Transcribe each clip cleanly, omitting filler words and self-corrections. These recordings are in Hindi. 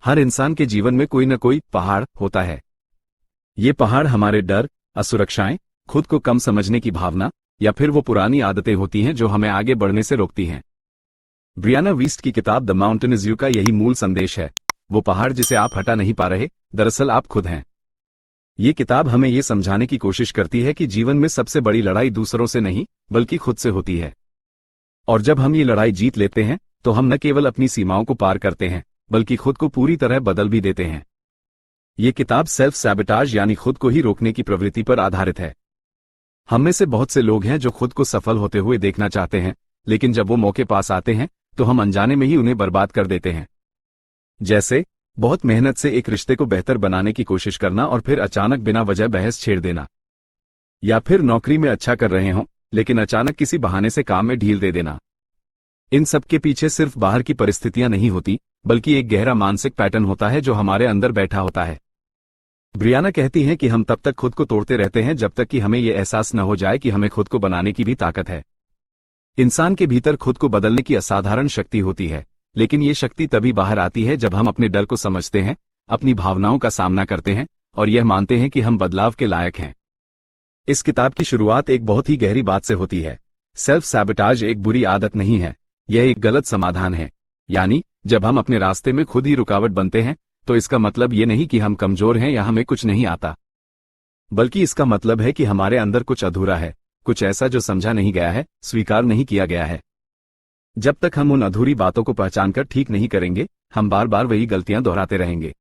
हर इंसान के जीवन में कोई न कोई पहाड़ होता है। ये पहाड़ हमारे डर, असुरक्षाएं, खुद को कम समझने की भावना या फिर वो पुरानी आदतें होती हैं जो हमें आगे बढ़ने से रोकती हैं। ब्रियाना वीस्ट की किताब द माउंटेन इज यू का यही मूल संदेश है। वो पहाड़ जिसे आप हटा नहीं पा रहे, दरअसल आप खुद हैं। ये किताब हमें ये समझाने की कोशिश करती है कि जीवन में सबसे बड़ी लड़ाई दूसरों से नहीं बल्कि खुद से होती है। और जब हम ये लड़ाई जीत लेते हैं तो हम न केवल अपनी सीमाओं को पार करते हैं बल्कि खुद को पूरी तरह बदल भी देते हैं। ये किताब सेल्फ सैबोटाज यानी खुद को ही रोकने की प्रवृत्ति पर आधारित है। हम में से बहुत से लोग हैं जो खुद को सफल होते हुए देखना चाहते हैं, लेकिन जब वो मौके पास आते हैं तो हम अनजाने में ही उन्हें बर्बाद कर देते हैं। जैसे बहुत मेहनत से एक रिश्ते को बेहतर बनाने की कोशिश करना और फिर अचानक बिना वजह बहस छेड़ देना, या फिर नौकरी में अच्छा कर रहे हों लेकिन अचानक किसी बहाने से काम में ढील दे देना। इन सब के पीछे सिर्फ बाहर की परिस्थितियां नहीं होती बल्कि एक गहरा मानसिक पैटर्न होता है जो हमारे अंदर बैठा होता है। ब्रियाना कहती हैं कि हम तब तक खुद को तोड़ते रहते हैं जब तक कि हमें यह एहसास न हो जाए कि हमें खुद को बनाने की भी ताकत है। इंसान के भीतर खुद को बदलने की असाधारण शक्ति होती है, लेकिन ये शक्ति तभी बाहर आती है जब हम अपने डर को समझते हैं, अपनी भावनाओं का सामना करते हैं और यह मानते हैं कि हम बदलाव के लायक हैं। इस किताब की शुरुआत एक बहुत ही गहरी बात से होती है। सेल्फ सैबोटाज एक बुरी आदत नहीं है, यह एक गलत समाधान है। यानी जब हम अपने रास्ते में खुद ही रुकावट बनते हैं तो इसका मतलब ये नहीं कि हम कमजोर हैं या हमें कुछ नहीं आता, बल्कि इसका मतलब है कि हमारे अंदर कुछ अधूरा है, कुछ ऐसा जो समझा नहीं गया है, स्वीकार नहीं किया गया है। जब तक हम उन अधूरी बातों को पहचानकर ठीक नहीं करेंगे, हम बार बार वही गलतियां दोहराते रहेंगे।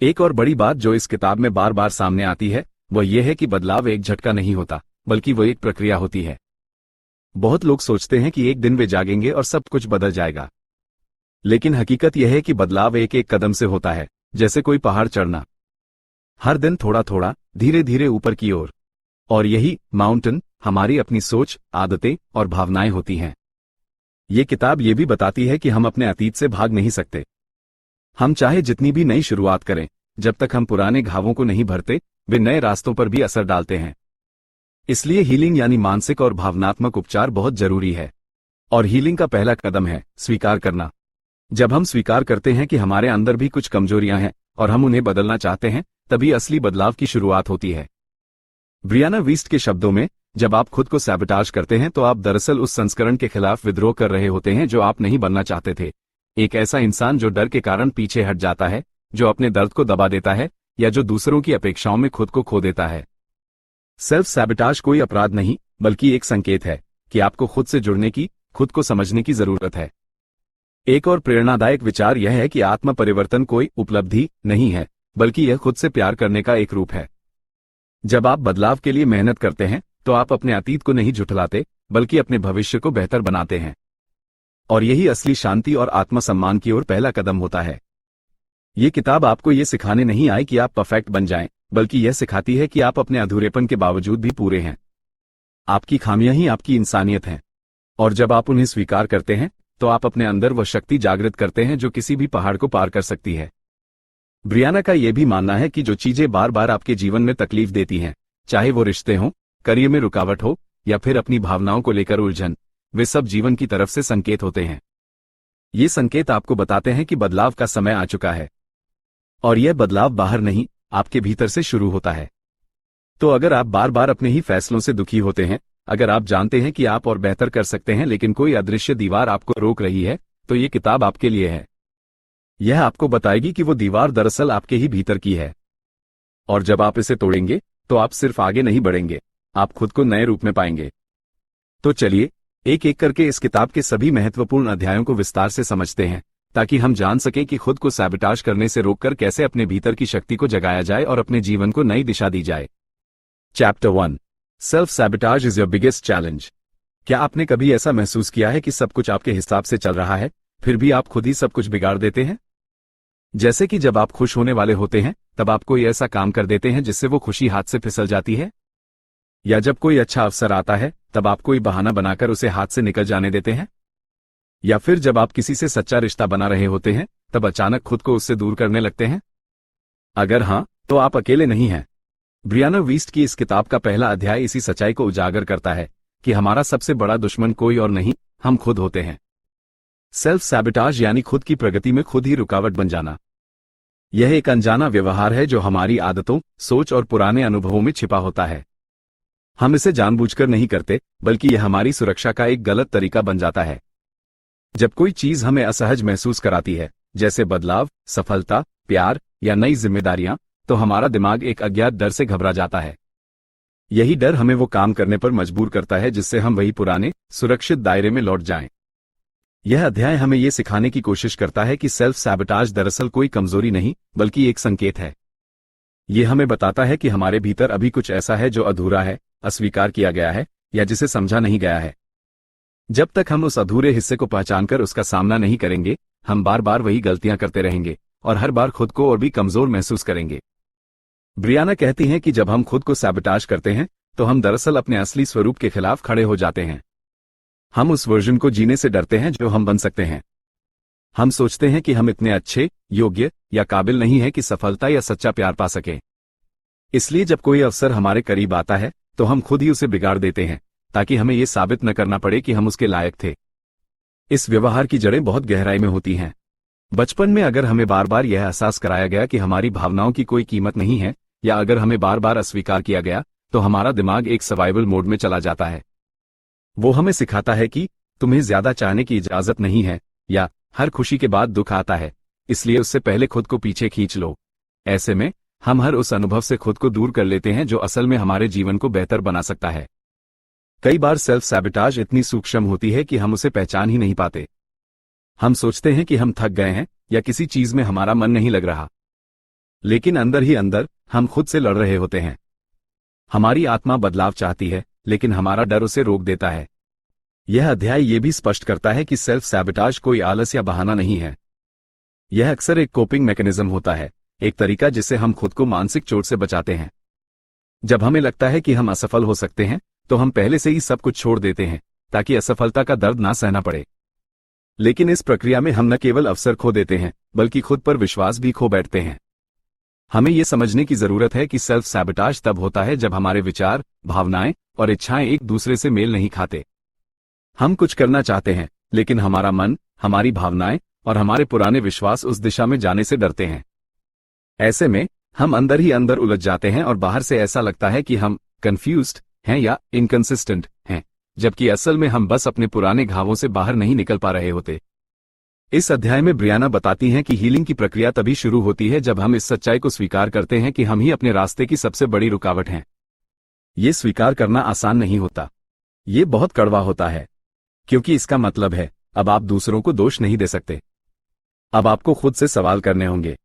एक और बड़ी बात जो इस किताब में बार बार सामने आती है वह यह है कि बदलाव एक झटका नहीं होता बल्कि वो एक प्रक्रिया होती है। बहुत लोग सोचते हैं कि एक दिन वे जागेंगे और सब कुछ बदल जाएगा, लेकिन हकीकत यह है कि बदलाव एक एक कदम से होता है, जैसे कोई पहाड़ चढ़ना, हर दिन थोड़ा थोड़ा, धीरे धीरे ऊपर की ओर। और यही माउंटेन हमारी अपनी सोच, आदतें और भावनाएं होती हैं। ये किताब ये भी बताती है कि हम अपने अतीत से भाग नहीं सकते। हम चाहे जितनी भी नई शुरुआत करें, जब तक हम पुराने घावों को नहीं भरते, वे नए रास्तों पर भी असर डालते हैं। इसलिए हीलिंग यानी मानसिक और भावनात्मक उपचार बहुत जरूरी है। और हीलिंग का पहला कदम है स्वीकार करना। जब हम स्वीकार करते हैं कि हमारे अंदर भी कुछ कमजोरियां हैं और हम उन्हें बदलना चाहते हैं, तभी असली बदलाव की शुरुआत होती है। ब्रियाना वीस्ट के शब्दों में, जब आप खुद को सैबोटाज करते हैं तो आप दरअसल उस संस्करण के खिलाफ विद्रोह कर रहे होते हैं जो आप नहीं बनना चाहते थे। एक ऐसा इंसान जो डर के कारण पीछे हट जाता है, जो अपने दर्द को दबा देता है या जो दूसरों की अपेक्षाओं में खुद को खो देता है। सेल्फ सैबोटाज कोई अपराध नहीं बल्कि एक संकेत है कि आपको खुद से जुड़ने की, खुद को समझने की जरूरत है। एक और प्रेरणादायक विचार यह है कि आत्म परिवर्तन कोई उपलब्धि नहीं है, बल्कि यह खुद से प्यार करने का एक रूप है। जब आप बदलाव के लिए मेहनत करते हैं तो आप अपने अतीत को नहीं झुठलाते बल्कि अपने भविष्य को बेहतर बनाते हैं। और यही असली शांति और आत्मसम्मान की ओर पहला कदम होता है। ये किताब आपको ये सिखाने नहीं आई कि आप परफेक्ट बन जाएं, बल्कि यह सिखाती है कि आप अपने अधूरेपन के बावजूद भी पूरे हैं। आपकी खामियां ही आपकी इंसानियत हैं। और जब आप उन्हें स्वीकार करते हैं तो आप अपने अंदर वह शक्ति जागृत करते हैं जो किसी भी पहाड़ को पार कर सकती है। ब्रियाना का यह भी मानना है कि जो चीजें बार बार आपके जीवन में तकलीफ देती हैं, चाहे वो रिश्ते हों, करियर में रुकावट हो या फिर अपनी भावनाओं को लेकर उलझन, वे सब जीवन की तरफ से संकेत होते हैं। ये संकेत आपको बताते हैं कि बदलाव का समय आ चुका है। और यह बदलाव बाहर नहीं, आपके भीतर से शुरू होता है। तो अगर आप बार बार अपने ही फैसलों से दुखी होते हैं, अगर आप जानते हैं कि आप और बेहतर कर सकते हैं लेकिन कोई अदृश्य दीवार आपको रोक रही है, तो ये किताब आपके लिए है। यह आपको बताएगी कि वो दीवार दरअसल आपके ही भीतर की है। और जब आप इसे तोड़ेंगे तो आप सिर्फ आगे नहीं बढ़ेंगे, आप खुद को नए रूप में पाएंगे। तो चलिए एक एक करके इस किताब के सभी महत्वपूर्ण अध्यायों को विस्तार से समझते हैं, ताकि हम जान सकें कि खुद को सैबोटाज करने से रोककर कैसे अपने भीतर की शक्ति को जगाया जाए और अपने जीवन को नई दिशा दी जाए। Chapter 1, self sabotage is your biggest challenge. क्या आपने कभी ऐसा महसूस किया है कि सब कुछ आपके हिसाब से चल रहा है, फिर भी आप खुद ही सब कुछ बिगाड़ देते हैं? जैसे कि जब आप खुश होने वाले होते हैं तब आप कोई ऐसा काम कर देते हैं जिससे वो खुशी हाथ से फिसल जाती है, या जब कोई अच्छा अवसर आता है तब आप कोई बहाना बनाकर उसे हाथ से निकल जाने देते हैं, या फिर जब आप किसी से सच्चा रिश्ता बना रहे होते हैं तब अचानक खुद को उससे दूर करने लगते हैं। अगर हां, तो आप अकेले नहीं हैं। ब्रियाना वीस्ट की इस किताब का पहला अध्याय इसी सच्चाई को उजागर करता है कि हमारा सबसे बड़ा दुश्मन कोई और नहीं, हम खुद होते हैं। सेल्फ सैबोटाज यानी खुद की प्रगति में खुद ही रुकावट बन जाना। यह एक अनजाना व्यवहार है जो हमारी आदतों, सोच और पुराने अनुभवों में छिपा होता है। हम इसे जानबूझकर नहीं करते, बल्कि यह हमारी सुरक्षा का एक गलत तरीका बन जाता है। जब कोई चीज हमें असहज महसूस कराती है, जैसे बदलाव, सफलता, प्यार या नई जिम्मेदारियां, तो हमारा दिमाग एक अज्ञात डर से घबरा जाता है। यही डर हमें वो काम करने पर मजबूर करता है जिससे हम वही पुराने, सुरक्षित दायरे में लौट जाएं। यह अध्याय हमें यह सिखाने की कोशिश करता है कि सेल्फ सैबोटाज दरअसल कोई कमजोरी नहीं, बल्कि एक संकेत है। यह हमें बताता है कि हमारे भीतर अभी कुछ ऐसा है जो अधूरा है, अस्वीकार किया गया है, या जिसे समझा नहीं गया है। जब तक हम उस अधूरे हिस्से को पहचानकर उसका सामना नहीं करेंगे, हम बार बार वही गलतियां करते रहेंगे और हर बार खुद को और भी कमजोर महसूस करेंगे। ब्रियाना कहती हैं कि जब हम खुद को सैबोटाज करते हैं, तो हम दरअसल अपने असली स्वरूप के खिलाफ खड़े हो जाते हैं। हम उस वर्जन को जीने से डरते हैं जो हम बन सकते हैं। हम सोचते हैं कि हम इतने अच्छे, योग्य या काबिल नहीं हैं कि सफलता या सच्चा प्यार पा सकें। इसलिए जब कोई अवसर हमारे करीब आता है, तो हम खुद ही उसे बिगाड़ देते हैं, ताकि हमें यह साबित न करना पड़े कि हम उसके लायक थे। इस व्यवहार की जड़ें बहुत गहराई में होती हैं। बचपन में अगर हमें बार बार यह एहसास कराया गया कि हमारी भावनाओं की कोई कीमत नहीं है, या अगर हमें बार बार अस्वीकार किया गया, तो हमारा दिमाग एक सर्वाइवल मोड में चला जाता है। वो हमें सिखाता है कि तुम्हें ज्यादा चाहने की इजाजत नहीं है, या हर खुशी के बाद दुख आता है, इसलिए उससे पहले खुद को पीछे खींच लो। ऐसे में हम हर उस अनुभव से खुद को दूर कर लेते हैं जो असल में हमारे जीवन को बेहतर बना सकता है। कई बार सेल्फ सैबोटाज इतनी सूक्ष्म होती है कि हम उसे पहचान ही नहीं पाते। हम सोचते हैं कि हम थक गए हैं या किसी चीज में हमारा मन नहीं लग रहा, लेकिन अंदर ही अंदर हम खुद से लड़ रहे होते हैं। हमारी आत्मा बदलाव चाहती है, लेकिन हमारा डर उसे रोक देता है। यह अध्याय ये भी स्पष्ट करता है कि सेल्फ सैबोटाज कोई आलस या बहाना नहीं है। यह अक्सर एक कोपिंग मैकेनिज्म होता है, एक तरीका जिससे हम खुद को मानसिक चोट से बचाते हैं। जब हमें लगता है कि हम असफल हो सकते हैं, तो हम पहले से ही सब कुछ छोड़ देते हैं, ताकि असफलता का दर्द ना सहना पड़े। लेकिन इस प्रक्रिया में हम न केवल अवसर खो देते हैं, बल्कि खुद पर विश्वास भी खो बैठते हैं। हमें यह समझने की जरूरत है कि सेल्फ सैबोटाज तब होता है जब हमारे विचार, भावनाएं और इच्छाएं एक दूसरे से मेल नहीं खाते। हम कुछ करना चाहते हैं, लेकिन हमारा मन, हमारी भावनाएं और हमारे पुराने विश्वास उस दिशा में जाने से डरते हैं। ऐसे में हम अंदर ही अंदर उलझ जाते हैं और बाहर से ऐसा लगता है कि हम कंफ्यूज्ड हैं या इनकंसिस्टेंट हैं, जबकि असल में हम बस अपने पुराने घावों से बाहर नहीं निकल पा रहे होते। इस अध्याय में ब्रियाना बताती हैं कि हीलिंग की प्रक्रिया तभी शुरू होती है जब हम इस सच्चाई को स्वीकार करते हैं कि हम ही अपने रास्ते की सबसे बड़ी रुकावट हैं। ये स्वीकार करना आसान नहीं होता। ये बहुत कड़वा होता है, क्योंकि इसका मतलब है अब आप दूसरों को दोष नहीं दे सकते। अब आपको खुद से सवाल करने होंगे।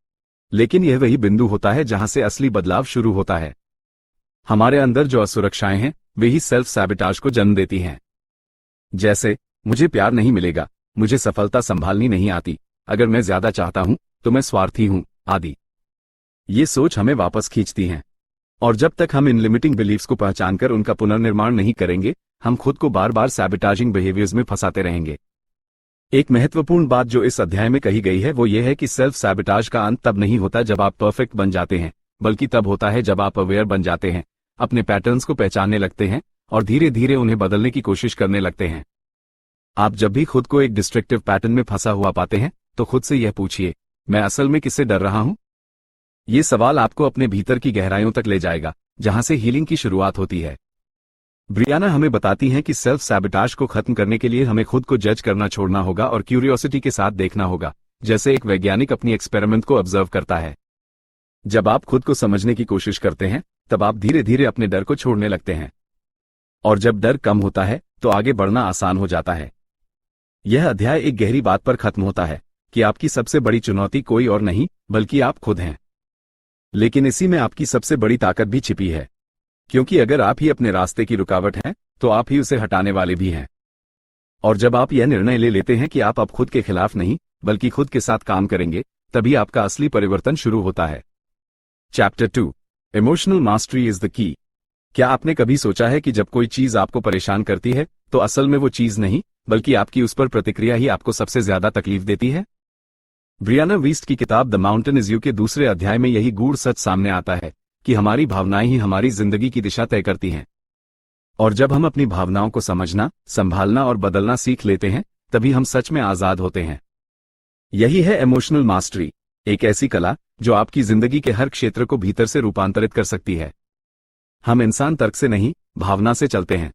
लेकिन यह वही बिंदु होता है जहां से असली बदलाव शुरू होता है। हमारे अंदर जो असुरक्षाएं हैं, वे ही सेल्फ सैबोटाज को जन्म देती हैं। जैसे, मुझे प्यार नहीं मिलेगा, मुझे सफलता संभालनी नहीं आती, अगर मैं ज्यादा चाहता हूं तो मैं स्वार्थी हूं, आदि। ये सोच हमें वापस खींचती हैं। और जब तक हम इन लिमिटिंग बिलीफ्स को पहचानकर उनका पुनर्निर्माण नहीं करेंगे, हम खुद को बार बार सैबोटाजिंग बिहेवियर्स में फंसाते रहेंगे। एक महत्वपूर्ण बात जो इस अध्याय में कही गई है वो ये है कि सेल्फ सैबोटाज का अंत तब नहीं होता जब आप परफेक्ट बन जाते हैं, बल्कि तब होता है जब आप अवेयर बन जाते हैं, अपने पैटर्न्स को पहचानने लगते हैं और धीरे धीरे उन्हें बदलने की कोशिश करने लगते हैं। आप जब भी खुद को एक डिस्ट्रक्टिव पैटर्न में फंसा हुआ पाते हैं, तो खुद से यह पूछिए, मैं असल में किससे डर रहा हूं? ये सवाल आपको अपने भीतर की गहराइयों तक ले जाएगा, जहां से हीलिंग की शुरुआत होती है। ब्रियाना हमें बताती हैं कि सेल्फ सैबोटाज को खत्म करने के लिए हमें खुद को जज करना छोड़ना होगा और क्यूरियोसिटी के साथ देखना होगा, जैसे एक वैज्ञानिक अपनी एक्सपेरिमेंट को ऑब्जर्व करता है। जब आप खुद को समझने की कोशिश करते हैं, तब आप धीरे धीरे अपने डर को छोड़ने लगते हैं। और जब डर कम होता है, तो आगे बढ़ना आसान हो जाता है। यह अध्याय एक गहरी बात पर खत्म होता है कि आपकी सबसे बड़ी चुनौती कोई और नहीं, बल्कि आप खुद हैं। लेकिन इसी में आपकी सबसे बड़ी ताकत भी छिपी है, क्योंकि अगर आप ही अपने रास्ते की रुकावट हैं, तो आप ही उसे हटाने वाले भी हैं। और जब आप यह निर्णय ले लेते हैं कि आप अब खुद के खिलाफ नहीं, बल्कि खुद के साथ काम करेंगे, तभी आपका असली परिवर्तन शुरू होता है। Chapter 2, emotional mastery is the key. क्या आपने कभी सोचा है कि जब कोई चीज आपको परेशान करती है, तो असल में वो चीज नहीं, बल्कि आपकी उस पर प्रतिक्रिया ही आपको सबसे ज्यादा तकलीफ देती है? ब्रियाना वीस्ट की किताब द माउंटेन इज यू के दूसरे अध्याय में यही गूढ़ सच सामने आता है कि हमारी भावनाएं ही हमारी जिंदगी की दिशा तय करती हैं। और जब हम अपनी भावनाओं को समझना, संभालना और बदलना सीख लेते हैं, तभी हम सच में आजाद होते हैं। यही है इमोशनल मास्टरी, एक ऐसी कला जो आपकी जिंदगी के हर क्षेत्र को भीतर से रूपांतरित कर सकती है। हम इंसान तर्क से नहीं, भावना से चलते हैं।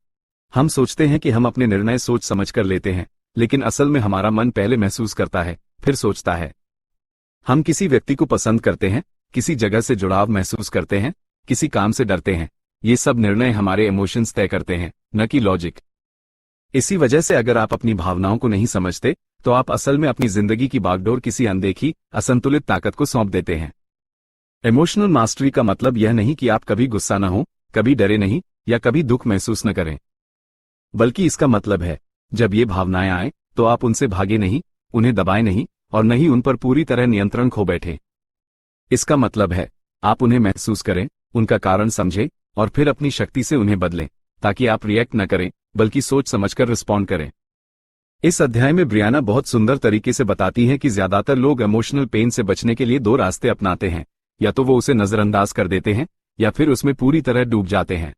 हम सोचते हैं कि हम अपने निर्णय सोच समझ कर लेते हैं, लेकिन असल में हमारा मन पहले महसूस करता है, फिर सोचता है। हम किसी व्यक्ति को पसंद करते हैं, किसी जगह से जुड़ाव महसूस करते हैं, किसी काम से डरते हैं। ये सब निर्णय हमारे इमोशंस तय करते हैं, न कि लॉजिक। इसी वजह से अगर आप अपनी भावनाओं को नहीं समझते, तो आप असल में अपनी जिंदगी की बागडोर किसी अनदेखी, असंतुलित ताकत को सौंप देते हैं। इमोशनल मास्टरी का मतलब यह नहीं कि आप कभी गुस्सा न हो, कभी डरे नहीं, या कभी दुख महसूस न करें। बल्कि इसका मतलब है, जब ये भावनाएं आए, तो आप उनसे भागे नहीं, उन्हें दबाए नहीं, और न ही उन पर पूरी तरह नियंत्रण खो बैठे। इसका मतलब है, आप उन्हें महसूस करें, उनका कारण समझें, और फिर अपनी शक्ति से उन्हें बदलें, ताकि आप रिएक्ट न करें, बल्कि सोच समझकर रिस्पॉन्ड करें। इस अध्याय में ब्रियाना बहुत सुंदर तरीके से बताती है कि ज्यादातर लोग इमोशनल पेन से बचने के लिए दो रास्ते अपनाते हैं, या तो वो उसे नजरअंदाज कर देते हैं, या फिर उसमें पूरी तरह डूब जाते हैं।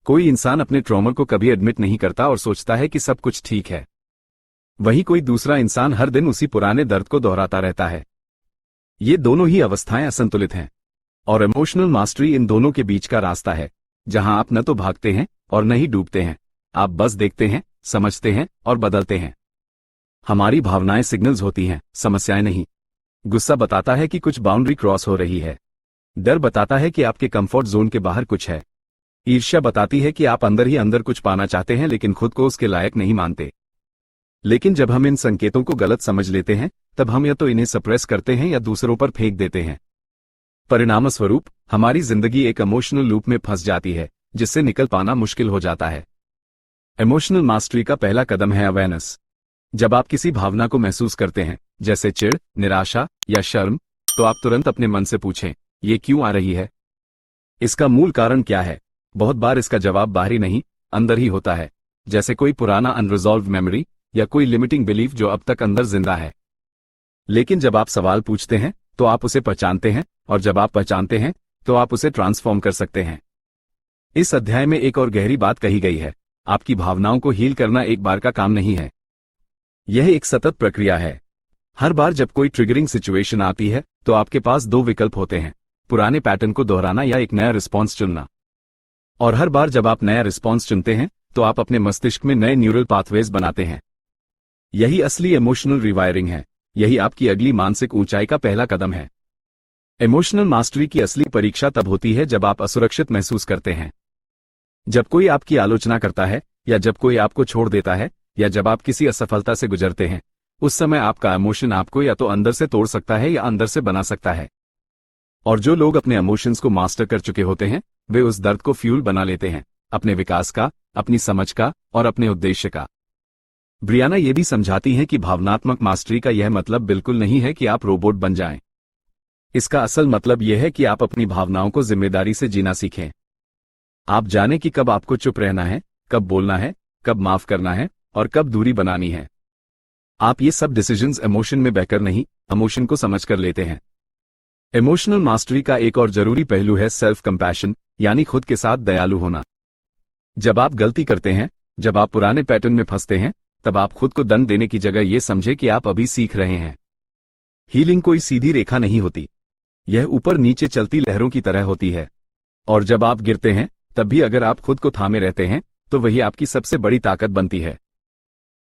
कोई इंसान अपने ट्रॉमा को कभी एडमिट नहीं करता और सोचता है कि सब कुछ ठीक है। वहीं कोई दूसरा इंसान हर दिन उसी पुराने दर्द को दोहराता रहता है। ये दोनों ही अवस्थाएं असंतुलित हैं, और इमोशनल मास्टरी इन दोनों के बीच का रास्ता है, जहां आप न तो भागते हैं और न ही डूबते हैं। आप बस देखते हैं, समझते हैं और बदलते हैं। हमारी भावनाएं सिग्नल्स होती हैं, समस्याएं नहीं। गुस्सा बताता है कि कुछ बाउंड्री क्रॉस हो रही है। डर बताता है कि आपके कंफर्ट जोन के बाहर कुछ है। ईर्ष्या बताती है कि आप अंदर ही अंदर कुछ पाना चाहते हैं, लेकिन खुद को उसके लायक नहीं मानते। लेकिन जब हम इन संकेतों को गलत समझ लेते हैं, तब हम या तो इन्हें सप्रेस करते हैं या दूसरों पर फेंक देते हैं। परिणामस्वरूप हमारी जिंदगी एक इमोशनल लूप में फंस जाती है, जिससे निकल पाना मुश्किल हो जाता है। इमोशनल मास्टरी का पहला कदम है अवेयरनेस। जब आप किसी भावना को महसूस करते हैं, जैसे चिढ़, निराशा या शर्म, तो आप तुरंत अपने मन से पूछें, ये क्यों आ रही है? इसका मूल कारण क्या है? बहुत बार इसका जवाब बाहरी नहीं, अंदर ही होता है, जैसे कोई पुराना अनरिजॉल्व्ड मेमोरी या कोई लिमिटिंग बिलीफ जो अब तक अंदर जिंदा है। लेकिन जब आप सवाल पूछते हैं, तो आप उसे पहचानते हैं, और जब आप पहचानते हैं, तो आप उसे ट्रांसफॉर्म कर सकते हैं। इस अध्याय में एक और गहरी बात कही गई है, आपकी भावनाओं को हील करना एक बार का काम नहीं है। यह एक सतत प्रक्रिया है। हर बार जब कोई ट्रिगरिंग सिचुएशन आती है, तो आपके पास दो विकल्प होते हैं, पुराने पैटर्न को दोहराना या एक नया रिस्पॉन्स चुनना। और हर बार जब आप नया रिस्पॉन्स चुनते हैं, तो आप अपने मस्तिष्क में नए न्यूरल पाथवेज बनाते हैं। यही असली इमोशनल रिवायरिंग है। यही आपकी अगली मानसिक ऊंचाई का पहला कदम है। इमोशनल मास्टरी की असली परीक्षा तब होती है जब आप असुरक्षित महसूस करते हैं। जब कोई आपकी आलोचना करता है, या जब कोई आपको छोड़ देता है, या जब आप किसी असफलता से गुजरते हैं, उस समय आपका इमोशन आपको या तो अंदर से तोड़ सकता है या अंदर से बना सकता है। और जो लोग अपने इमोशंस को मास्टर कर चुके होते हैं, वे उस दर्द को फ्यूल बना लेते हैं, अपने विकास का, अपनी समझ का और अपने उद्देश्य का। ब्रियाना ये भी समझाती हैं कि भावनात्मक मास्टरी का यह मतलब बिल्कुल नहीं है कि आप रोबोट बन जाएं। इसका असल मतलब यह है कि आप अपनी भावनाओं को जिम्मेदारी से जीना सीखें। आप जानें कि कब आपको चुप रहना है, कब बोलना है, कब माफ करना है और कब दूरी बनानी है। आप ये सब डिसीजंस इमोशन में बहकर नहीं, इमोशन को समझकर लेते हैं। इमोशनल मास्टरी का एक और जरूरी पहलू है सेल्फ कंपैशन, यानी खुद के साथ दयालु होना। जब आप गलती करते हैं, जब आप पुराने पैटर्न में फंसते हैं, तब आप खुद को दंड देने की जगह ये समझे कि आप अभी सीख रहे हैं। हीलिंग कोई सीधी रेखा नहीं होती, यह ऊपर नीचे चलती लहरों की तरह होती है। और जब आप गिरते हैं, तब भी अगर आप खुद को थामे रहते हैं, तो वही आपकी सबसे बड़ी ताकत बनती है।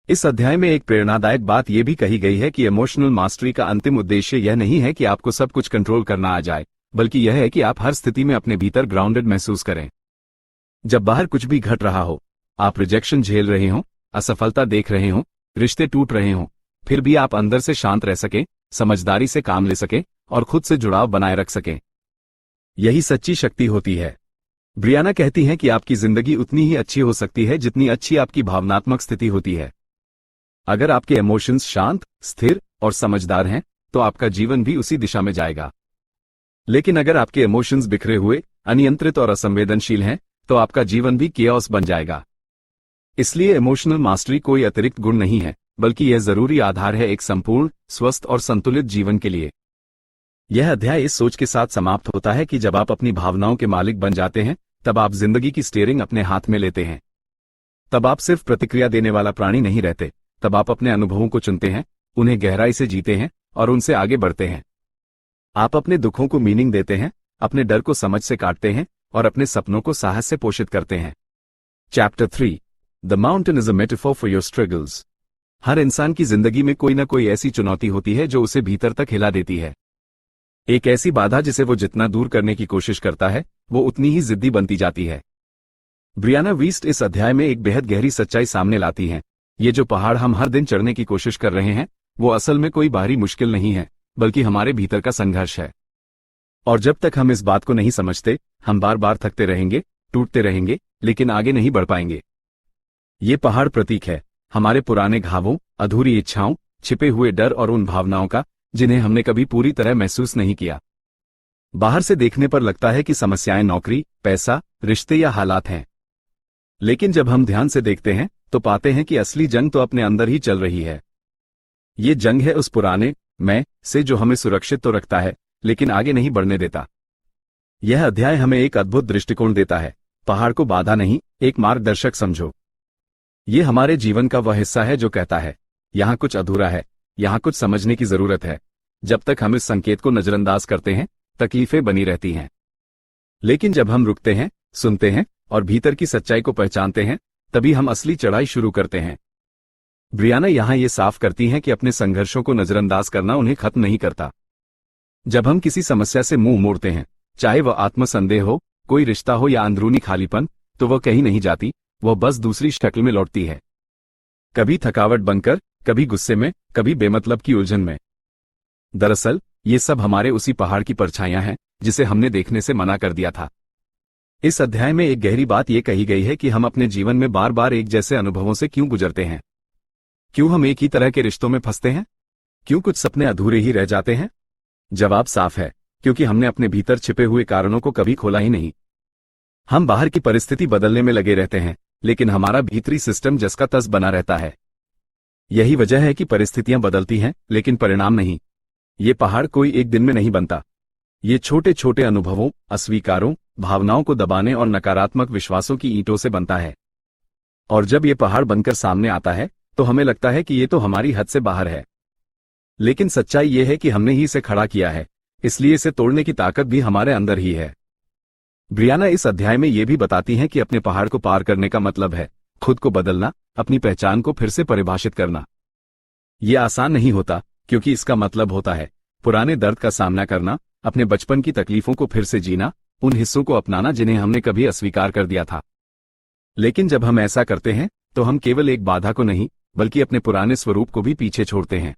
इस अध्याय में एक प्रेरणादायक बात यह भी कही गई है कि इमोशनल मास्टरी का अंतिम उद्देश्य यह नहीं है कि आपको सब कुछ कंट्रोल करना आ जाए, बल्कि यह है कि आप हर स्थिति में अपने भीतर ग्राउंडेड महसूस करें। जब बाहर कुछ भी घट रहा हो, आप रिजेक्शन झेल रहे हो, असफलता देख रहे हो, रिश्ते टूट रहे हो, फिर भी आप अंदर से शांत रह सकें, समझदारी से काम ले सकें और खुद से जुड़ाव बनाए रख सकें। यही सच्ची शक्ति होती है। ब्रियाना कहती हैं कि आपकी जिंदगी उतनी ही अच्छी हो सकती है जितनी अच्छी आपकी भावनात्मक स्थिति होती है। अगर आपके इमोशंस शांत, स्थिर और समझदार हैं, तो आपका जीवन भी उसी दिशा में जाएगा। लेकिन अगर आपके इमोशंस बिखरे हुए, अनियंत्रित और असंवेदनशील हैं, तो आपका जीवन भी केओस बन जाएगा। इसलिए इमोशनल मास्टरी कोई अतिरिक्त गुण नहीं है, बल्कि यह जरूरी आधार है एक संपूर्ण, स्वस्थ और संतुलित जीवन के लिए। यह अध्याय इस सोच के साथ समाप्त होता है कि जब आप अपनी भावनाओं के मालिक बन जाते हैं, तब आप जिंदगी की स्टीयरिंग अपने हाथ में लेते हैं। तब आप सिर्फ प्रतिक्रिया देने वाला प्राणी नहीं रहते, तब आप अपने अनुभवों को चुनते हैं, उन्हें गहराई से जीते हैं और उनसे आगे बढ़ते हैं। आप अपने दुखों को मीनिंग देते हैं, अपने डर को समझ से काटते हैं और अपने सपनों को साहस से पोषित करते हैं। Chapter 3 the mountain is a metaphor for your struggles. हर इंसान की जिंदगी में कोई ना कोई ऐसी चुनौती होती है जो उसे भीतर तक हिला देती है। एक ऐसी बाधा जिसे वो जितना दूर करने की कोशिश करता है वो उतनी ही जिद्दी बनती जाती है। ब्रियाना वीस्ट इस अध्याय में एक बेहद गहरी सच्चाई सामने लाती हैं। ये जो पहाड़ हम हर दिन चढ़ने की कोशिश कर रहे हैं वो असल में कोई बाहरी मुश्किल नहीं है, बल्कि हमारे भीतर का संघर्ष है। और जब तक हम इस बात को नहीं समझते, हम बार बार थकते रहेंगे, टूटते रहेंगे, लेकिन आगे नहीं बढ़ पाएंगे। ये पहाड़ प्रतीक है हमारे पुराने घावों, अधूरी इच्छाओं, छिपे हुए डर और उन भावनाओं का जिन्हें हमने कभी पूरी तरह महसूस नहीं किया। बाहर से देखने पर लगता है कि समस्याएं नौकरी, पैसा, रिश्ते या हालात हैं, लेकिन जब हम ध्यान से देखते हैं तो पाते हैं कि असली जंग तो अपने अंदर ही चल रही है। ये जंग है उस पुराने मैं से जो हमें सुरक्षित तो रखता है लेकिन आगे नहीं बढ़ने देता। यह अध्याय हमें एक अद्भुत दृष्टिकोण देता है। पहाड़ को बाधा नहीं, एक मार्गदर्शक समझो। ये हमारे जीवन का वह हिस्सा है जो कहता है यहां कुछ अधूरा है, यहां कुछ समझने की जरूरत है। जब तक हम इस संकेत को नजरअंदाज करते हैं तकलीफें बनी रहती हैं, लेकिन जब हम रुकते हैं, सुनते हैं और भीतर की सच्चाई को पहचानते हैं तभी हम असली चढ़ाई शुरू करते हैं। ब्रियाना यहां ये साफ करती हैं कि अपने संघर्षों को नजरअंदाज करना उन्हें खत्म नहीं करता। जब हम किसी समस्या से मुंह मोड़ते हैं, चाहे वह आत्मसंदेह हो, कोई रिश्ता हो या अंदरूनी खालीपन, तो वह कहीं नहीं जाती, वह बस दूसरी शक्ल में लौटती है। कभी थकावट बनकर, कभी गुस्से में, कभी बेमतलब की उलझन में। दरअसल ये सब हमारे उसी पहाड़ की परछाइयां हैं जिसे हमने देखने से मना कर दिया था। इस अध्याय में एक गहरी बात यह कही गई है कि हम अपने जीवन में बार बार एक जैसे अनुभवों से क्यों गुजरते हैं। क्यों हम एक ही तरह के रिश्तों में फंसते हैं? क्यों कुछ सपने अधूरे ही रह जाते हैं? जवाब साफ है, क्योंकि हमने अपने भीतर छिपे हुए कारणों को कभी खोला ही नहीं। हम बाहर की परिस्थिति बदलने में लगे रहते हैं, लेकिन हमारा भीतरी सिस्टम जस का तस बना रहता है। यही वजह है कि परिस्थितियां बदलती हैं लेकिन परिणाम नहीं। ये पहाड़ कोई एक दिन में नहीं बनता। ये छोटे छोटे अनुभवों, अस्वीकारों, भावनाओं को दबाने और नकारात्मक विश्वासों की ईंटों से बनता है। और जब ये पहाड़ बनकर सामने आता है तो हमें लगता है कि ये तो हमारी हद से बाहर है, लेकिन सच्चाई ये है कि हमने ही इसे खड़ा किया है, इसलिए इसे तोड़ने की ताकत भी हमारे अंदर ही है। ब्रियाना इस अध्याय में ये भी बताती हैं कि अपने पहाड़ को पार करने का मतलब है खुद को बदलना, अपनी पहचान को फिर से परिभाषित करना। ये आसान नहीं होता, क्योंकि इसका मतलब होता है पुराने दर्द का सामना करना, अपने बचपन की तकलीफों को फिर से जीना, उन हिस्सों को अपनाना जिन्हें हमने कभी अस्वीकार कर दिया था। लेकिन जब हम ऐसा करते हैं तो हम केवल एक बाधा को नहीं बल्कि अपने पुराने स्वरूप को भी पीछे छोड़ते हैं।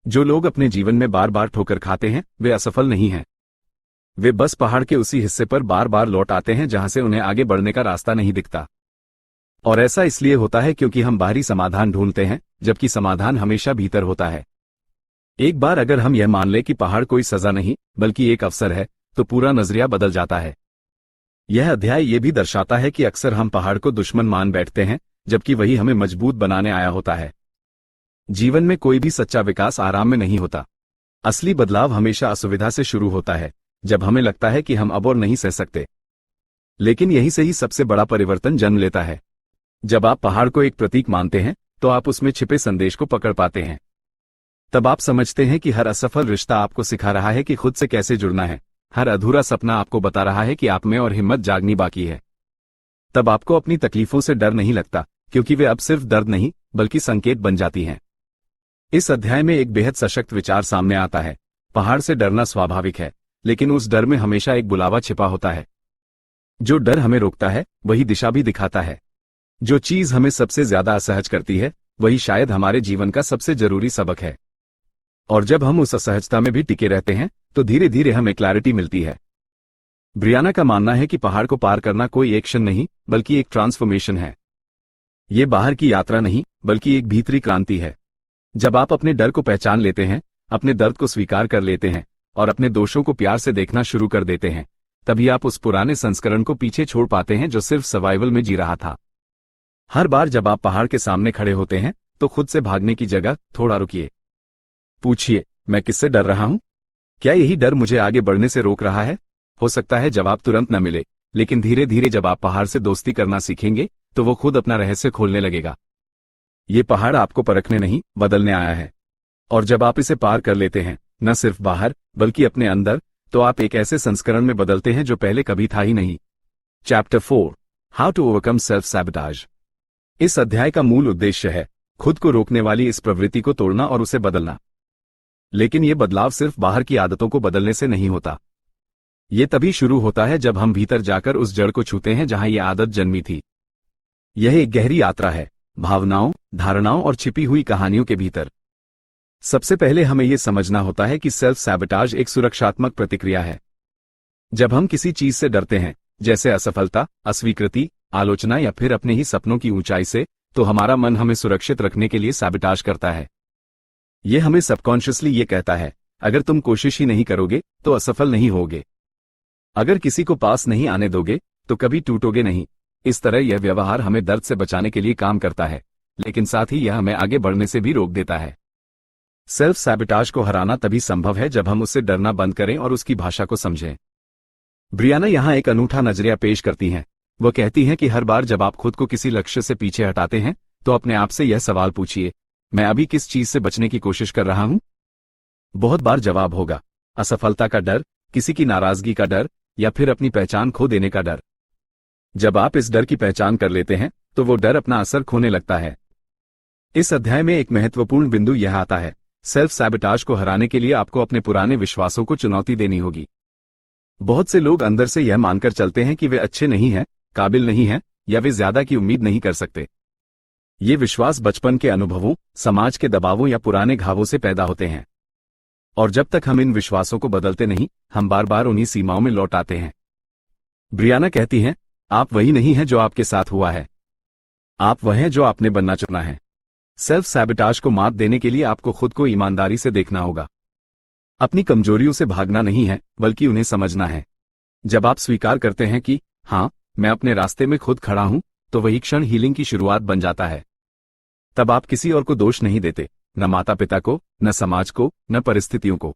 जो लोग अपने जीवन में बार बार ठोकर खाते हैं वे असफल नहीं हैं। वे बस पहाड़ के उसी हिस्से पर बार बार लौट आते हैं जहां से उन्हें आगे बढ़ने का रास्ता नहीं दिखता। और ऐसा इसलिए होता है क्योंकि हम बाहरी समाधान ढूंढते हैं, जबकि समाधान हमेशा भीतर होता है। एक बार अगर हम यह मान लें कि पहाड़ कोई सजा नहीं बल्कि एक अवसर है, तो पूरा नजरिया बदल जाता है। यह अध्याय ये भी दर्शाता है कि अक्सर हम पहाड़ को दुश्मन मान बैठते हैं, जबकि वही हमें मजबूत बनाने आया होता है। जीवन में कोई भी सच्चा विकास आराम में नहीं होता। असली बदलाव हमेशा असुविधा से शुरू होता है, जब हमें लगता है कि हम अब और नहीं सह सकते। लेकिन यही से ही सबसे बड़ा परिवर्तन जन्म लेता है। जब आप पहाड़ को एक प्रतीक मानते हैं तो आप उसमें छिपे संदेश को पकड़ पाते हैं। तब आप समझते हैं कि हर असफल रिश्ता आपको सिखा रहा है कि खुद से कैसे जुड़ना है। हर अधूरा सपना आपको बता रहा है कि आप में और हिम्मत जागनी बाकी है। तब आपको अपनी तकलीफों से डर नहीं लगता, क्योंकि वे अब सिर्फ दर्द नहीं बल्कि संकेत बन जाती हैं। इस अध्याय में एक बेहद सशक्त विचार सामने आता है। पहाड़ से डरना स्वाभाविक है, लेकिन उस डर में हमेशा एक बुलावा छिपा होता है। जो डर हमें रोकता है वही दिशा भी दिखाता है। जो चीज हमें सबसे ज्यादा असहज करती है वही शायद हमारे जीवन का सबसे जरूरी सबक है। और जब हम उस असहजता में भी टिके रहते हैं तो धीरे धीरे हमें क्लैरिटी मिलती है। ब्रियाना का मानना है कि पहाड़ को पार करना कोई एक्शन नहीं बल्कि एक ट्रांसफॉर्मेशन है। ये बाहर की यात्रा नहीं बल्कि एक भीतरी क्रांति है। जब आप अपने डर को पहचान लेते हैं, अपने दर्द को स्वीकार कर लेते हैं और अपने दोषों को प्यार से देखना शुरू कर देते हैं, तभी आप उस पुराने संस्करण को पीछे छोड़ पाते हैं जो सिर्फ सर्वाइवल में जी रहा था। हर बार जब आप पहाड़ के सामने खड़े होते हैं तो खुद से भागने की जगह थोड़ा रुकिए। पूछिए, मैं किससे डर रहा हूं? क्या यही डर मुझे आगे बढ़ने से रोक रहा है? हो सकता है जवाब तुरंत न मिले, लेकिन धीरे धीरे जब आप पहाड़ से दोस्ती करना सीखेंगे तो वो खुद अपना रहस्य खोलने लगेगा। ये पहाड़ आपको परखने नहीं बदलने आया है। और जब आप इसे पार कर लेते हैं न सिर्फ बाहर बल्कि अपने अंदर, तो आप एक ऐसे संस्करण में बदलते हैं जो पहले कभी था ही नहीं। Chapter 4, how to overcome self sabotage. इस अध्याय का मूल उद्देश्य है खुद को रोकने वाली इस प्रवृत्ति को तोड़ना और उसे बदलना। लेकिन यह बदलाव सिर्फ बाहर की आदतों को बदलने से नहीं होता। ये तभी शुरू होता है जब हम भीतर जाकर उस जड़ को छूते हैं जहां यह आदत जन्मी थी। यह एक गहरी यात्रा है, भावनाओं, धारणाओं और छिपी हुई कहानियों के भीतर। सबसे पहले हमें यह समझना होता है कि सेल्फ सैबोटाज एक सुरक्षात्मक प्रतिक्रिया है। जब हम किसी चीज से डरते हैं, जैसे असफलता, अस्वीकृति, आलोचना या फिर अपने ही सपनों की ऊंचाई से, तो हमारा मन हमें सुरक्षित रखने के लिए सैबोटाज करता है। यह हमें सबकॉन्शियसली ये कहता है, अगर तुम कोशिश ही नहीं करोगे तो असफल नहीं होगे। अगर किसी को पास नहीं आने दोगे तो कभी टूटोगे नहीं। इस तरह यह व्यवहार हमें दर्द से बचाने के लिए काम करता है, लेकिन साथ ही यह हमें आगे बढ़ने से भी रोक देता है। सेल्फ सैबोटाज को हराना तभी संभव है जब हम उससे डरना बंद करें और उसकी भाषा को समझें। ब्रियाना यहां एक अनूठा नजरिया पेश करती हैं। वो कहती हैं कि हर बार जब आप खुद को किसी लक्ष्य से पीछे हटाते हैं तो अपने आप से यह सवाल पूछिए, मैं अभी किस चीज से बचने की कोशिश कर रहा हूं? बहुत बार जवाब होगा असफलता का डर, किसी की नाराजगी का डर या फिर अपनी पहचान खो देने का डर। जब आप इस डर की पहचान कर लेते हैं तो वो डर अपना असर खोने लगता है। इस अध्याय में एक महत्वपूर्ण बिंदु यह आता है, सेल्फ सैबोटाज को हराने के लिए आपको अपने पुराने विश्वासों को चुनौती देनी होगी। बहुत से लोग अंदर से यह मानकर चलते हैं कि वे अच्छे नहीं हैं, काबिल नहीं हैं या वे ज्यादा की उम्मीद नहीं कर सकते। ये विश्वास बचपन के अनुभवों, समाज के दबावों या पुराने घावों से पैदा होते हैं। और जब तक हम इन विश्वासों को बदलते नहीं, हम बार बार उन्हीं सीमाओं में लौट आते हैं। ब्रियाना कहती हैं, आप वही नहीं हैं जो आपके साथ हुआ है, आप वह हैं जो आपने बनना चुना है। सेल्फ सैबोटाज को मात देने के लिए आपको खुद को ईमानदारी से देखना होगा। अपनी कमजोरियों से भागना नहीं है, बल्कि उन्हें समझना है। जब आप स्वीकार करते हैं कि हाँ, मैं अपने रास्ते में खुद खड़ा हूं, तो वही क्षण हीलिंग की शुरुआत बन जाता है। तब आप किसी और को दोष नहीं देते, न माता पिता को, न समाज को, न परिस्थितियों को।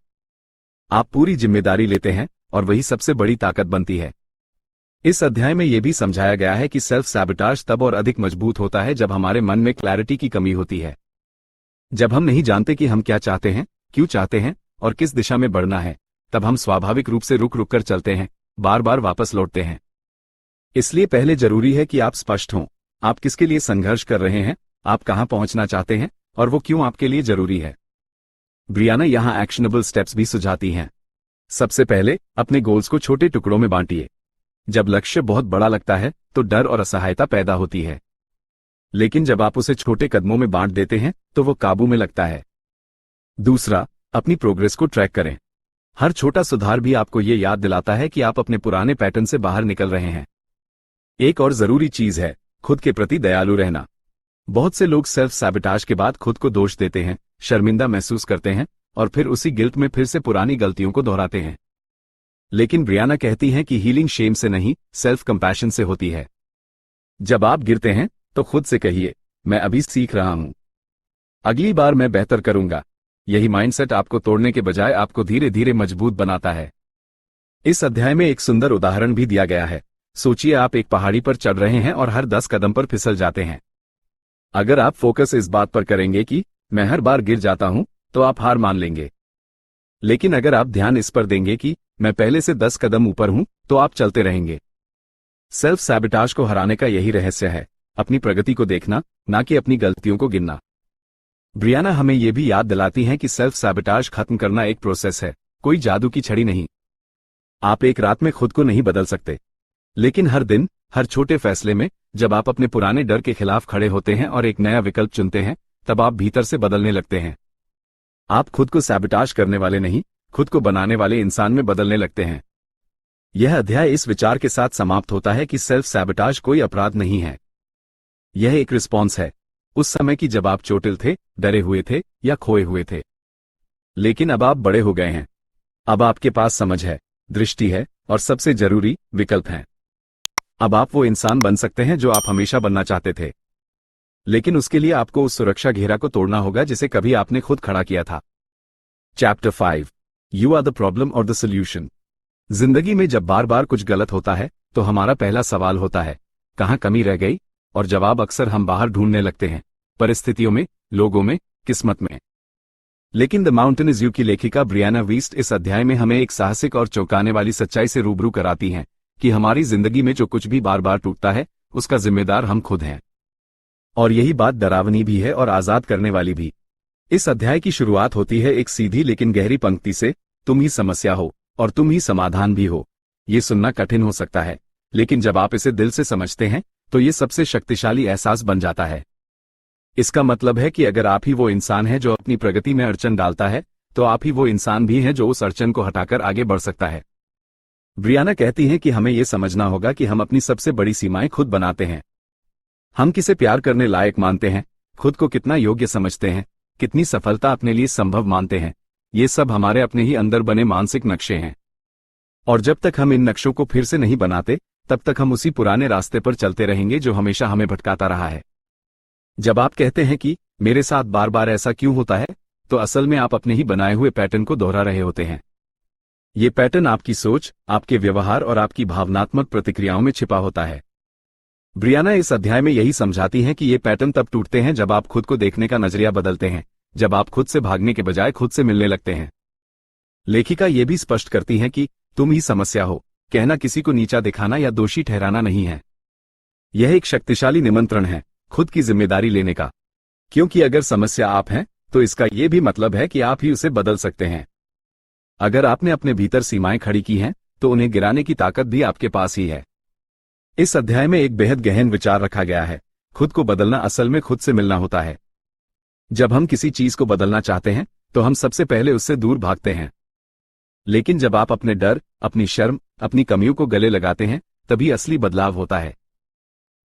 आप पूरी जिम्मेदारी लेते हैं और वही सबसे बड़ी ताकत बनती है। इस अध्याय में यह भी समझाया गया है कि सेल्फ सैबोटाज तब और अधिक मजबूत होता है जब हमारे मन में क्लैरिटी की कमी होती है। जब हम नहीं जानते कि हम क्या चाहते हैं, क्यों चाहते हैं और किस दिशा में बढ़ना है, तब हम स्वाभाविक रूप से रुक रुक कर चलते हैं, बार बार वापस लौटते हैं। इसलिए पहले जरूरी है कि आप स्पष्ट हों, आप किसके लिए संघर्ष कर रहे हैं, आप कहां पहुंचना चाहते हैं और वो क्यों आपके लिए जरूरी है। ब्रियाना यहां एक्शनेबल स्टेप्स भी सुझाती हैं। सबसे पहले अपने गोल्स को छोटे टुकड़ों में बांटिए। जब लक्ष्य बहुत बड़ा लगता है तो डर और असहायता पैदा होती है, लेकिन जब आप उसे छोटे कदमों में बांट देते हैं तो वो काबू में लगता है। दूसरा, अपनी प्रोग्रेस को ट्रैक करें। हर छोटा सुधार भी आपको ये याद दिलाता है कि आप अपने पुराने पैटर्न से बाहर निकल रहे हैं। एक और जरूरी चीज है खुद के प्रति दयालु रहना। बहुत से लोग सेल्फ सैबोटाज के बाद खुद को दोष देते हैं, शर्मिंदा महसूस करते हैं और फिर उसी गिल्ट में फिर से पुरानी गलतियों को दोहराते हैं। लेकिन ब्रियाना कहती हैं कि हीलिंग शेम से नहीं, सेल्फ कंपैशन से होती है। जब आप गिरते हैं तो खुद से कहिए, मैं अभी सीख रहा हूं, अगली बार मैं बेहतर करूंगा। यही माइंडसेट आपको तोड़ने के बजाय आपको धीरे धीरे मजबूत बनाता है। इस अध्याय में एक सुंदर उदाहरण भी दिया गया है। सोचिए आप एक पहाड़ी पर चढ़ रहे हैं और हर 10 कदम पर फिसल जाते हैं। अगर आप फोकस इस बात पर करेंगे कि मैं हर बार गिर जाता हूं, तो आप हार मान लेंगे। लेकिन अगर आप ध्यान इस पर देंगे कि मैं पहले से 10 कदम ऊपर हूं, तो आप चलते रहेंगे। सेल्फ सैबोटाज को हराने का यही रहस्य है, अपनी प्रगति को देखना, ना कि अपनी गलतियों को गिनना। ब्रियाना हमें यह भी याद दिलाती हैं कि सेल्फ सैबोटाज खत्म करना एक प्रोसेस है, कोई जादू की छड़ी नहीं। आप एक रात में खुद को नहीं बदल सकते, लेकिन हर दिन, हर छोटे फैसले में, जब आप अपने पुराने डर के खिलाफ खड़े होते हैं और एक नया विकल्प चुनते हैं, तब आप भीतर से बदलने लगते हैं। आप खुद को सैबोटाज करने वाले नहीं, खुद को बनाने वाले इंसान में बदलने लगते हैं। यह अध्याय इस विचार के साथ समाप्त होता है कि सेल्फ सैबोटाज कोई अपराध नहीं है। यह एक रिस्पॉन्स है, उस समय की जब आप चोटिल थे, डरे हुए थे या खोए हुए थे। लेकिन अब आप बड़े हो गए हैं। अब आपके पास समझ है, दृष्टि है और सबसे जरूरी विकल्प हैं। अब आप वो इंसान बन सकते हैं जो आप हमेशा बनना चाहते थे। लेकिन उसके लिए आपको उस सुरक्षा घेरा को तोड़ना होगा जिसे कभी आपने खुद खड़ा किया था। Chapter 5, you are the problem और द सोल्यूशन। जिंदगी में जब बार बार कुछ गलत होता है तो हमारा पहला सवाल होता है, कहां कमी रह गई? और जवाब अक्सर हम बाहर ढूंढने लगते हैं, परिस्थितियों में, लोगों में, किस्मत में। लेकिन द माउंटेन इज यू की लेखिका ब्रियाना वीस्ट इस अध्याय में हमें एक साहसिक और चौंकाने वाली सच्चाई से रूबरू कराती हैं कि हमारी जिंदगी में जो कुछ भी बार बार टूटता है उसका जिम्मेदार हम खुद हैं। और यही बात डरावनी भी है और आजाद करने वाली भी। इस अध्याय की शुरुआत होती है एक सीधी लेकिन गहरी पंक्ति से, तुम ही समस्या हो और तुम ही समाधान भी हो। ये सुनना कठिन हो सकता है, लेकिन जब आप इसे दिल से समझते हैं तो ये सबसे शक्तिशाली एहसास बन जाता है। इसका मतलब है कि अगर आप ही वो इंसान है जो अपनी प्रगति में अड़चन डालता है, तो आप ही वो इंसान भी हैं जो उस अड़चन को हटाकर आगे बढ़ सकता है। ब्रियाना कहती हैं कि हमें यह समझना होगा कि हम अपनी सबसे बड़ी सीमाएं खुद बनाते हैं। हम किसे प्यार करने लायक मानते हैं, खुद को कितना योग्य समझते हैं, कितनी सफलता अपने लिए संभव मानते हैं, ये सब हमारे अपने ही अंदर बने मानसिक नक्शे हैं। और जब तक हम इन नक्शों को फिर से नहीं बनाते, तब तक हम उसी पुराने रास्ते पर चलते रहेंगे जो हमेशा हमें भटकाता रहा है। जब आप कहते हैं कि मेरे साथ बार बार ऐसा क्यों होता है, तो असल में आप अपने ही बनाए हुए पैटर्न को दोहरा रहे होते हैं। ये पैटर्न आपकी सोच, आपके व्यवहार और आपकी भावनात्मक प्रतिक्रियाओं में छिपा होता है। ब्रियाना इस अध्याय में यही समझाती हैं कि ये पैटर्न तब टूटते हैं जब आप खुद को देखने का नजरिया बदलते हैं, जब आप खुद से भागने के बजाय खुद से मिलने लगते हैं। लेखिका ये भी स्पष्ट करती हैं कि तुम ही समस्या हो कहना किसी को नीचा दिखाना या दोषी ठहराना नहीं है। यह एक शक्तिशाली निमंत्रण है खुद की जिम्मेदारी लेने का, क्योंकि अगर समस्या आप हैं तो इसका यह भी मतलब है कि आप ही उसे बदल सकते हैं। अगर आपने अपने भीतर सीमाएं खड़ी की हैं, तो उन्हें गिराने की ताकत भी आपके पास ही है। इस अध्याय में एक बेहद गहन विचार रखा गया है। खुद को बदलना असल में खुद से मिलना होता है। जब हम किसी चीज को बदलना चाहते हैं तो हम सबसे पहले उससे दूर भागते हैं, लेकिन जब आप अपने डर, अपनी शर्म, अपनी कमियों को गले लगाते हैं, तभी असली बदलाव होता है।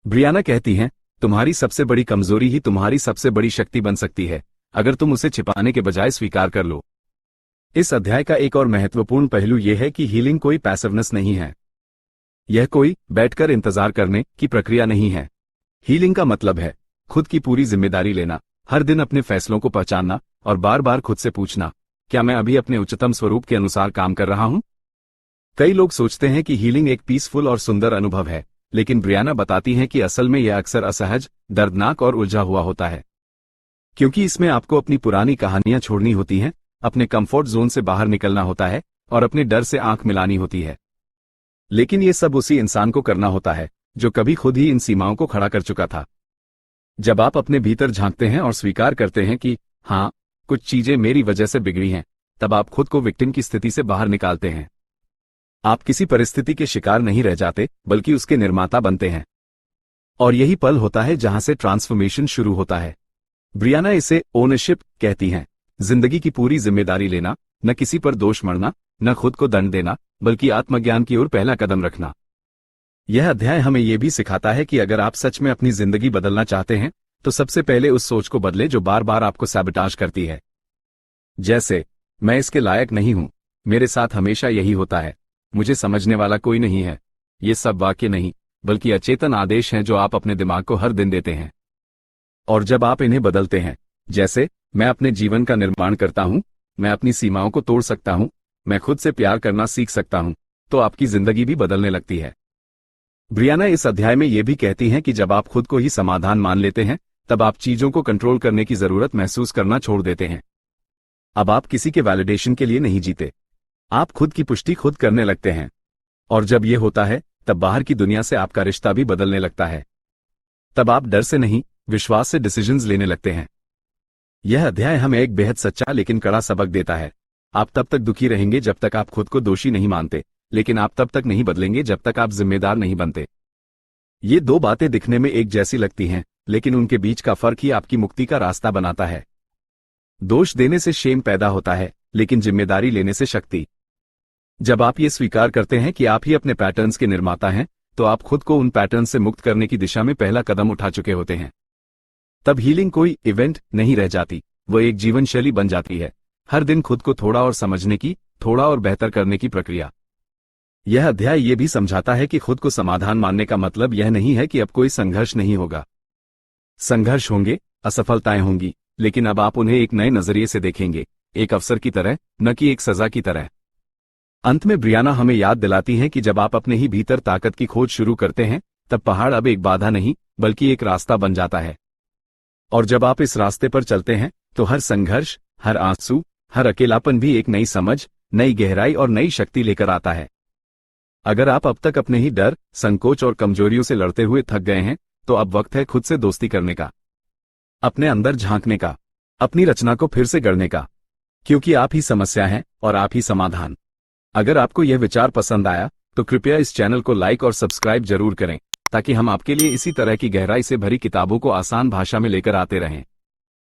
ब्रियाना कहती हैं, तुम्हारी सबसे बड़ी कमजोरी ही तुम्हारी सबसे बड़ी शक्ति बन सकती है, अगर तुम उसे छिपाने के बजाय स्वीकार कर लो। इस अध्याय का एक और महत्वपूर्ण पहलू यह है कि हीलिंग कोई पैसिवनेस नहीं है। यह कोई बैठकर इंतजार करने की प्रक्रिया नहीं है। हीलिंग का मतलब है खुद की पूरी जिम्मेदारी लेना, हर दिन अपने फैसलों को पहचानना और बार बार खुद से पूछना, क्या मैं अभी अपने उच्चतम स्वरूप के अनुसार काम कर रहा हूं? कई लोग सोचते हैं कि हीलिंग एक पीसफुल और सुंदर अनुभव है, लेकिन ब्रियाना बताती हैं कि असल में यह अक्सर असहज, दर्दनाक और उलझा हुआ होता है, क्योंकि इसमें आपको अपनी पुरानी कहानियां छोड़नी होती हैं, अपने कंफर्ट जोन से बाहर निकलना होता है और अपने डर से आंख मिलानी होती है। लेकिन ये सब उसी इंसान को करना होता है जो कभी खुद ही इन सीमाओं को खड़ा कर चुका था। जब आप अपने भीतर झांकते हैं और स्वीकार करते हैं कि हाँ, कुछ चीजें मेरी वजह से बिगड़ी हैं, तब आप खुद को विक्टिम की स्थिति से बाहर निकालते हैं। आप किसी परिस्थिति के शिकार नहीं रह जाते, बल्कि उसके निर्माता बनते हैं। और यही पल होता है जहां से ट्रांसफॉर्मेशन शुरू होता है। ब्रियाना इसे ओनरशिप कहती हैं, जिंदगी की पूरी जिम्मेदारी लेना, न किसी पर दोष मढ़ना, न खुद को दंड देना, बल्कि आत्मज्ञान की ओर पहला कदम रखना। यह अध्याय हमें यह भी सिखाता है कि अगर आप सच में अपनी जिंदगी बदलना चाहते हैं, तो सबसे पहले उस सोच को बदले जो बार बार आपको सैबोटाज करती है। जैसे, मैं इसके लायक नहीं हूं, मेरे साथ हमेशा यही होता है, मुझे समझने वाला कोई नहीं है। ये सब वाक्य नहीं, बल्कि अचेतन आदेश हैं जो आप अपने दिमाग को हर दिन देते हैं। और जब आप इन्हें बदलते हैं, जैसे मैं अपने जीवन का निर्माण करता हूं, मैं अपनी सीमाओं को तोड़ सकता हूं, मैं खुद से प्यार करना सीख सकता हूं, तो आपकी जिंदगी भी बदलने लगती है। ब्रियाना इस अध्याय में यह भी कहती हैं कि जब आप खुद को ही समाधान मान लेते हैं, तब आप चीजों को कंट्रोल करने की जरूरत महसूस करना छोड़ देते हैं। अब आप किसी के वैलिडेशन के लिए नहीं जीते, आप खुद की पुष्टि खुद करने लगते हैं। और जब यह होता है, तब बाहर की दुनिया से आपका रिश्ता भी बदलने लगता है। तब आप डर से नहीं, विश्वास से डिसीजंस लेने लगते हैं। यह अध्याय हमें एक बेहद सच्चा लेकिन कड़ा सबक देता है। आप तब तक दुखी रहेंगे जब तक आप खुद को दोषी नहीं मानते, लेकिन आप तब तक नहीं बदलेंगे जब तक आप जिम्मेदार नहीं बनते। ये दो बातें दिखने में एक जैसी लगती हैं, लेकिन उनके बीच का फर्क ही आपकी मुक्ति का रास्ता बनाता है। दोष देने से शेम पैदा होता है, लेकिन जिम्मेदारी लेने से शक्ति। जब आप ये स्वीकार करते हैं कि आप ही अपने पैटर्न्स के निर्माता हैं, तो आप खुद को उन पैटर्न्स से मुक्त करने की दिशा में पहला कदम उठा चुके होते हैं। तब हीलिंग कोई इवेंट नहीं रह जाती, वो एक जीवन शैली बन जाती है। हर दिन खुद को थोड़ा और समझने की, थोड़ा और बेहतर करने की प्रक्रिया। यह अध्याय ये भी समझाता है कि खुद को समाधान मानने का मतलब यह नहीं है कि अब कोई संघर्ष नहीं होगा। संघर्ष होंगे, असफलताएं होंगी, लेकिन अब आप उन्हें एक नए नजरिए से देखेंगे, एक अवसर की तरह, न कि एक सजा की तरह। अंत में ब्रियाना हमें याद दिलाती है कि जब आप अपने ही भीतर ताकत की खोज शुरू करते हैं, तब पहाड़ अब एक बाधा नहीं, बल्कि एक रास्ता बन जाता है। और जब आप इस रास्ते पर चलते हैं, तो हर संघर्ष, हर आंसू, हर अकेलापन भी एक नई समझ, नई गहराई और नई शक्ति लेकर आता है। अगर आप अब तक अपने ही डर, संकोच और कमजोरियों से लड़ते हुए थक गए हैं, तो अब वक्त है खुद से दोस्ती करने का, अपने अंदर झांकने का, अपनी रचना को फिर से गढ़ने का, क्योंकि आप ही समस्या हैं और आप ही समाधान। अगर आपको यह विचार पसंद आया तो कृपया इस चैनल को लाइक और सब्सक्राइब जरूर करें, ताकि हम आपके लिए इसी तरह की गहराई से भरी किताबों को आसान भाषा में लेकर आते रहें।